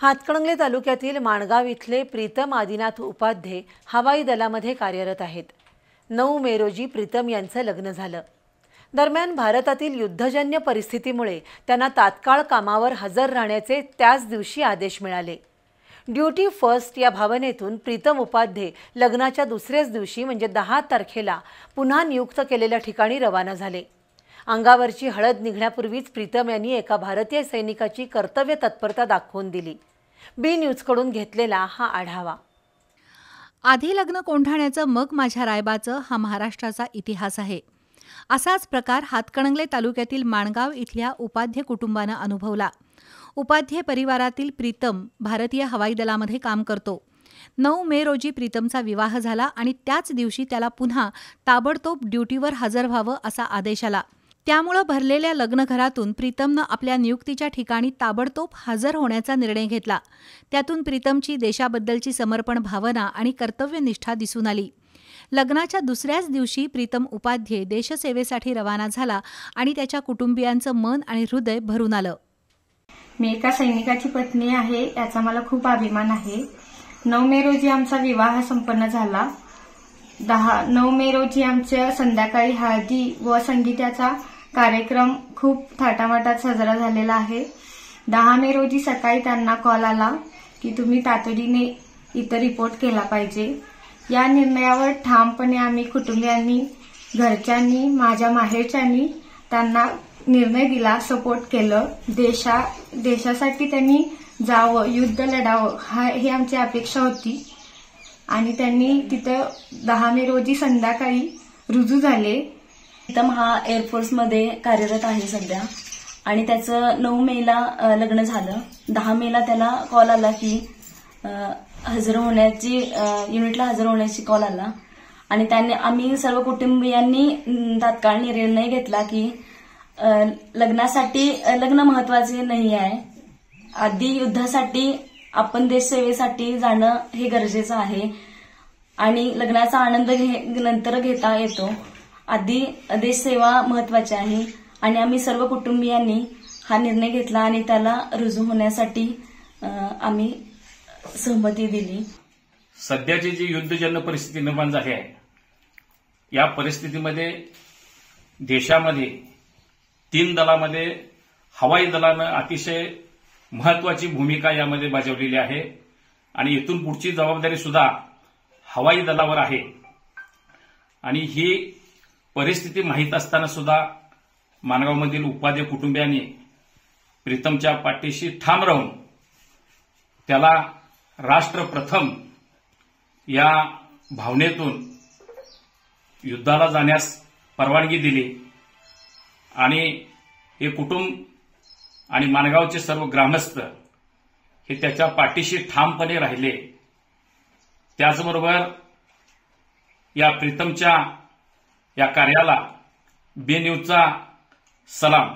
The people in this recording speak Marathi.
हातकणंगले तालुक्यातील माणगाव इथले प्रीतम आदिनाथ उपाध्ये हवाई दलामध्ये कार्यरत आहेत। 9 मे रोजी प्रीतम यांचं लग्न झालं। दरम्यान भारतातील युद्धजन्य परिस्थितीमुळे त्यांना तात्काळ कामावर हजर राहण्याचे त्याच दिवशी आदेश मिळाले। ड्युटी फर्स्ट या भावनेतून प्रीतम उपाध्ये लग्नाच्या दुसऱ्याच दिवशी म्हणजे 10 तारखेला पुन्हा नियुक्त केलेल्या ठिकाणी रवाना झाले। अंगावरची हळद निघण्यापूर्वीच प्रीतम यांनी एका भारतीय सैनिकाची कर्तव्य तत्परता दाखवून दिली। बी न्यूजकडून घेतलेला हा आढावा। आधी लग्न कोंढाण्याचं मग माझ्या रायबाचं हा महाराष्ट्राचा इतिहास आहे। असाच प्रकार हातकणंगले तालुक्यातील माणगाव इथल्या उपाध्ये कुटुंबानं अनुभवला। उपाध्ये परिवारातील प्रीतम भारतीय हवाई दलामध्ये काम करतो। 9 मे रोजी प्रीतमचा विवाह झाला आणि त्याच दिवशी त्याला पुन्हा ताबडतोब ड्युटीवर हजर व्हावं असा आदेश आला। त्यामुळे भरलेल्या लग्नघरातून प्रीतमनं आपल्या नियुक्तीच्या ठिकाणी ताबडतोब हजर होण्याचा निर्णय घेतला। त्यातून प्रीतमची देशाबद्दलची समर्पण भावना आणि कर्तव्यनिष्ठा दिसून आली। लग्नाच्या दुसऱ्याच दिवशी प्रीतम उपाध्ये देशसेवेसाठी रवाना झाला आणि त्याच्या कुटुंबियांचं मन आणि हृदय भरून आलं। मी एका सैनिकाची पत्नी आहे, याचा मला खूप अभिमान आहे। 9 मे रोजी आमचा विवाह संपन्न झाला। 9 मे रोजी आमच्या संध्याकाळी हळदी व संगीताचा कार्यक्रम खूप थाटामाटात साजरा झालेला आहे। 10 मे रोजी सकाळी त्यांना कॉल आला की तुम्ही तातडीने इथं रिपोर्ट केला पाहिजे। या निर्णयावर ठामपणे आम्ही कुटुंबियांनी, घरच्यांनी, माझ्या माहेरच्यांनी त्यांना निर्णय दिला, सपोर्ट केलं। देशासाठी त्यांनी जावं, युद्ध लढावं ही आमची अपेक्षा होती आणि त्यांनी तिथं 10 मे रोजी संध्याकाळी रुजू झाले। प्रीतम हा एअरफोर्समध्ये कार्यरत आहे सध्या आणि त्याचं 9 मेला लग्न झालं। 10 मेला त्याला कॉल आला की युनिटला हजर होण्याची कॉल आला आणि आम्ही सर्व कुटुंबियांनी तात्काळ निर्णय घेतला की लग्न महत्वाचे नाही आहे। आधी युद्धासाठी आपण देशसेवेसाठी जाणं हे गरजेचं आहे आणि लग्नाचा आनंद नंतर घेता येतो। आधी देशसेवा महत्वाची आहे आणि आम्ही सर्व कुटुंबियांनी हा निर्णय घेतला आणि त्याला रुजू होण्यासाठी आम्ही सहमती दिली। सध्याची जी युद्धजन्य परिस्थिती निर्माण झाली आहे, या परिस्थितीमध्ये देशामध्ये 3 दलामध्ये हवाई दलानं अतिशय महत्वाची भूमिका यामध्ये बजावलेली आहे आणि इथून पुढची जबाबदारी सुद्धा हवाई दलावर आहे। आणि ही परिस्थिती माहीत असताना सुद्धा माणगावमधील उपाध्ये कुटुंबियांनी प्रीतमच्या पाठीशी ठाम राहून त्याला राष्ट्र प्रथम या भावनेतून युद्धाला जाण्यास परवानगी दिली आणि हे कुटुंब आणि माणगावचे सर्व ग्रामस्थ हे त्याच्या पाठीशी ठामपणे राहिले। त्याचबरोबर या प्रीतमच्या या कार्याला बी न्यूजचा सलाम।